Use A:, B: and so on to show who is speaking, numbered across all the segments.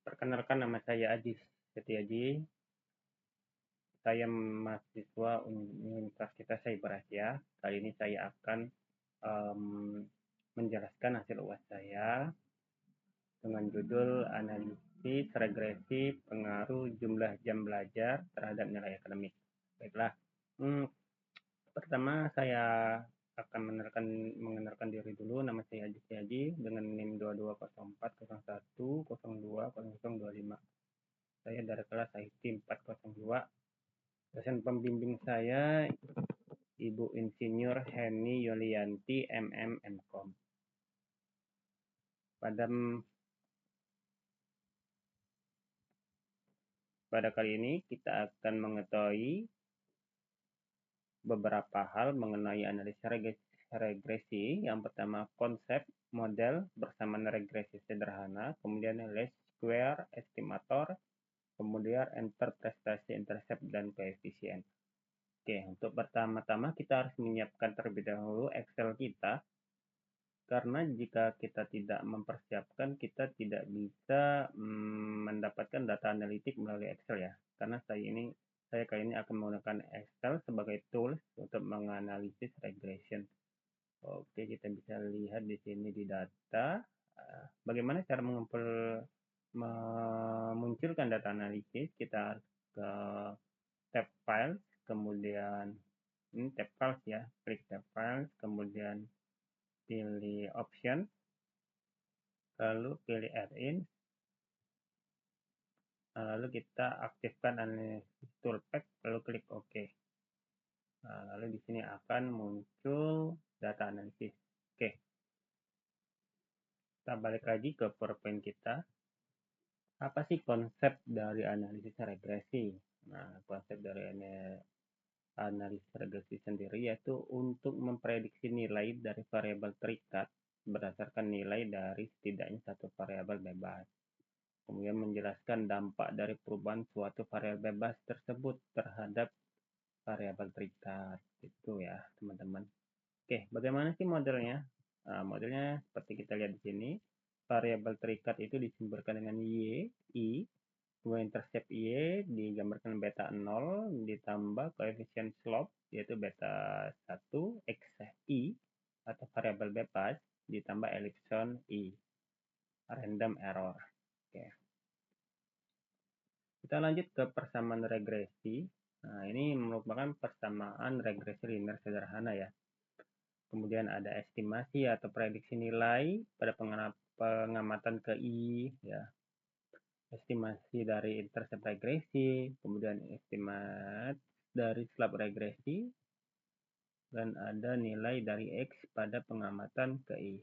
A: Perkenalkan, nama saya Adis Setiaji. Saya mahasiswa Universitas Cyber Asia. Kali ini saya akan em, menjelaskan hasil UAS saya dengan judul analisis regresi pengaruh jumlah jam belajar terhadap nilai akademik. Baiklah, hmm, pertama saya akan mengenalkan diri dulu. Nama saya Adis Setiaji dengan NIM 220401020025. Saya dari kelas IT 402. Dosen pembimbing saya Ibu Insinyur Heni Yulianti MM Mkom. Pada kali ini kita akan mengetahui beberapa hal mengenai analisis regresi. Yang pertama, konsep, model bersama regresi sederhana, kemudian least square estimator, kemudian interpretasi intercept dan koefisien. Oke, untuk pertama-tama kita harus menyiapkan terlebih dahulu Excel kita, karena jika kita tidak mempersiapkan, kita tidak bisa mendapatkan data analitik melalui Excel ya. Karena saya kali ini akan menggunakan Excel sebagai tools untuk menganalisis regression. Oke, kita bisa lihat di sini di data. Bagaimana cara memunculkan data analisis? Kita harus ke tab file, kemudian ini tab files ya, klik tab files, kemudian pilih option, lalu pilih add-in, lalu kita aktifkan analysis toolpath, lalu klik OK. Lalu di sini akan muncul data analisis. Oke, kita balik lagi ke PowerPoint kita. Apa sih konsep dari analisis regresi? Nah, konsep dari analisis regresi sendiri yaitu untuk memprediksi nilai dari variabel terikat berdasarkan nilai dari setidaknya satu variabel bebas. Kemudian menjelaskan dampak dari perubahan suatu variabel bebas tersebut terhadap variabel terikat. Itu ya, teman-teman. Oke, bagaimana sih modelnya? Nah, modelnya seperti kita lihat di sini. Variabel terikat itu disumberkan dengan Y, I, kemudian intercept Y digambarkan beta 0 ditambah koefisien slope yaitu beta 1 X I atau variabel bebas ditambah ellipson I, random error. Oke. Kita lanjut ke persamaan regresi. Nah, ini merupakan persamaan regresi linear sederhana ya. Kemudian ada estimasi atau prediksi nilai pada pengamatan ke I ya. Estimasi dari intercept regresi, kemudian estimat dari slope regresi, dan ada nilai dari X pada pengamatan ke I.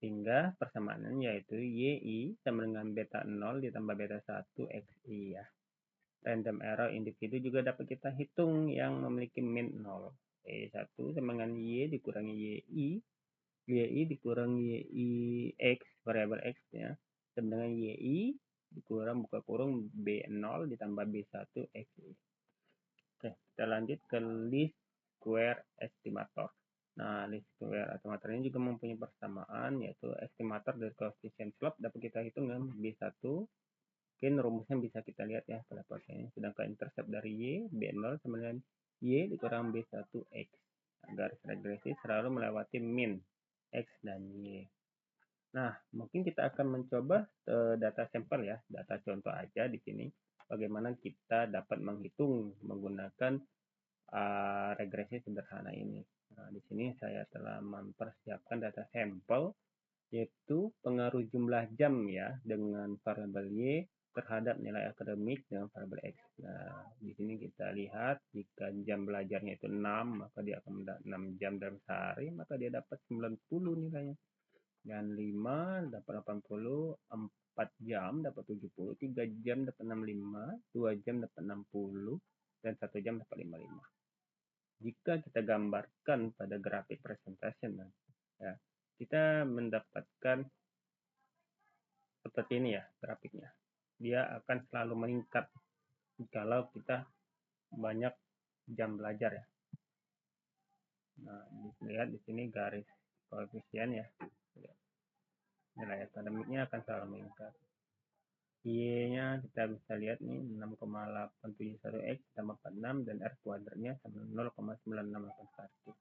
A: Sehingga persamaannya yaitu YI sama dengan beta 0 ditambah beta 1 XI ya. Random error individu juga dapat kita hitung yang memiliki mean 0. Y1 sama dengan Y dikurangi YI. YI dikurangi YI X, variabel X ya. Sama dengan YI dikurang buka kurung B0 ditambah B1 XI. Oke, kita lanjut ke least square estimator. Nah, least square estimator ini juga mempunyai persamaan, yaitu estimator dari koefisien slope dapat kita hitung dengan B1. Mungkin rumusnya bisa kita lihat ya pada prosesnya. Sedangkan intercept dari Y, B0 sama dengan Y dikurang B1X. Garis regresi selalu melewati min X dan Y. Nah, mungkin kita akan mencoba data sampel ya, data contoh aja di sini. Bagaimana kita dapat menghitung menggunakan regresi sederhana ini. Nah, di sini saya telah mempersiapkan data sampel, yaitu pengaruh jumlah jam ya dengan variabel Y terhadap nilai akademik dengan variabel X. Nah, di sini kita lihat jika jam belajarnya itu 6, maka dia akan mendapat 6 jam dalam sehari, maka dia dapat 90 nilainya. Dan 5 dapat 80, 4 jam dapat 70, 3 jam dapat 65, 2 jam dapat 60, dan 1 jam dapat 55. Jika kita gambarkan pada grafik presentation, ya, kita mendapatkan seperti ini ya grafiknya. Dia akan selalu meningkat kalau kita banyak jam belajar ya. Nah, lihat di sini garis koefisien ya. Nilai akademiknya akan selalu meningkat. Y-nya kita bisa lihat nih 6,871X tambah 46 dan R kuadratnya sama 0,9681.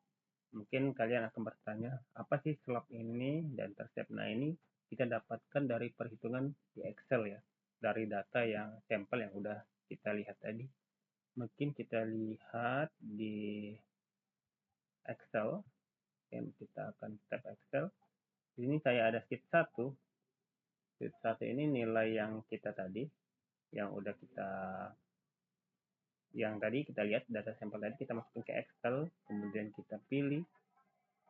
A: Mungkin kalian akan bertanya, apa sih slope ini dan intercept? Nah, ini kita dapatkan dari perhitungan di Excel ya, dari data yang sampel yang udah kita lihat tadi. Mungkin kita lihat di Excel, dan kita akan tab Excel. Di sini saya ada sheet 1. Sheet 1 ini nilai yang kita tadi, yang udah kita tadi kita lihat data sampel tadi, kita masukin ke Excel, kemudian kita pilih.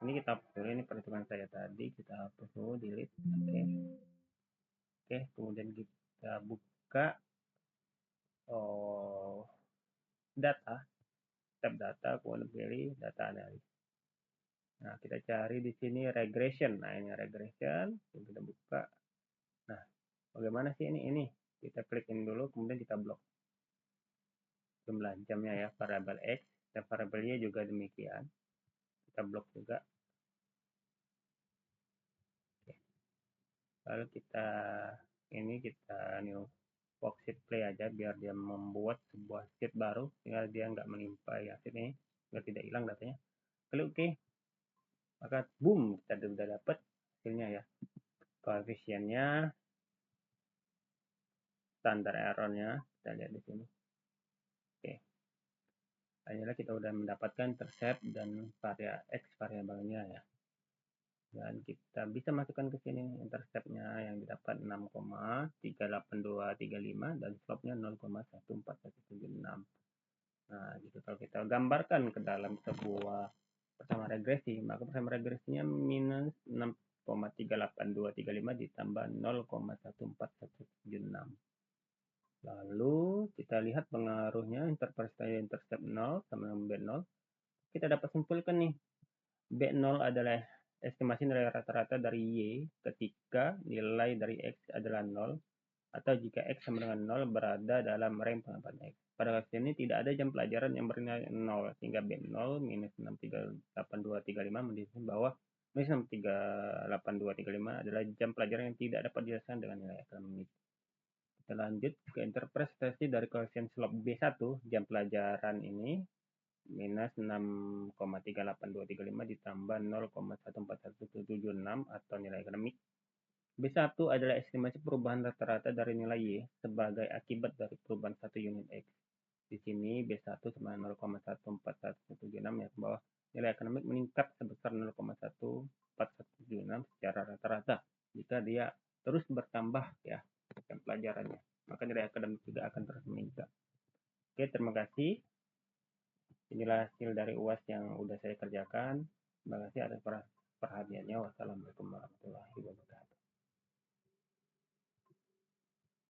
A: Ini kita hapus dulu, ini perhitungan saya tadi, kita hapus dulu, delete. Oke, kemudian kita buka data, tab data, kemudian pilih data analis. Nah, kita cari di sini regression. Nah, ini regression, kita buka. Nah, bagaimana sih ini? Kita klikin dulu, kemudian kita blok jumlah jamnya ya, variabel X, dan variabel Y juga demikian. Kita blok juga. Oke. Lalu kita new worksheet play aja, biar dia membuat sebuah sheet baru, sehingga dia nggak menimpa ya sini, biar tidak hilang datanya. Klik oke. Maka boom, kita sudah dapat hasilnya ya. Koefisiennya, standar errornya, kita lihat di sini. Oke. Akhirnya kita sudah mendapatkan intercept dan X variabelnya ya. Dan kita bisa masukkan ke sini interceptnya yang didapat 6,38235 dan slope-nya 0,14176. Nah, gitu. Kalau kita gambarkan ke dalam sebuah persamaan regresi, maka persamaan regresinya minus 6,38235 ditambah 0,14176. Lalu kita lihat pengaruhnya intercept 0 sama dengan B0. Kita dapat simpulkan nih, B0 adalah estimasi nilai rata-rata dari Y ketika nilai dari X adalah 0 atau jika X sama dengan 0 berada dalam range pengamatan X. Pada kasus ini tidak ada jam pelajaran yang bernilai 0 sehingga B0 minus 6,38235 menunjukkan bahwa minus 6,38235 adalah jam pelajaran yang tidak dapat dijelaskan dengan nilai akademik. Kita lanjut ke interpretasi dari koefisien slope B1 jam pelajaran ini minus 6,38235 ditambah 0,14176 atau nilai akademik. B1 adalah estimasi perubahan rata-rata dari nilai Y sebagai akibat dari perubahan satu unit X. Di sini B1 sama 0,14176 ya, bahwa nilai akademik meningkat sebesar 0,14176 secara rata-rata jika dia terus bertambah ya jam pelajarannya. Maka nilai akademik juga akan terus meningkat. Oke, terima kasih. Inilah hasil dari UAS yang udah saya kerjakan. Terima kasih atas perhatiannya. Wassalamualaikum.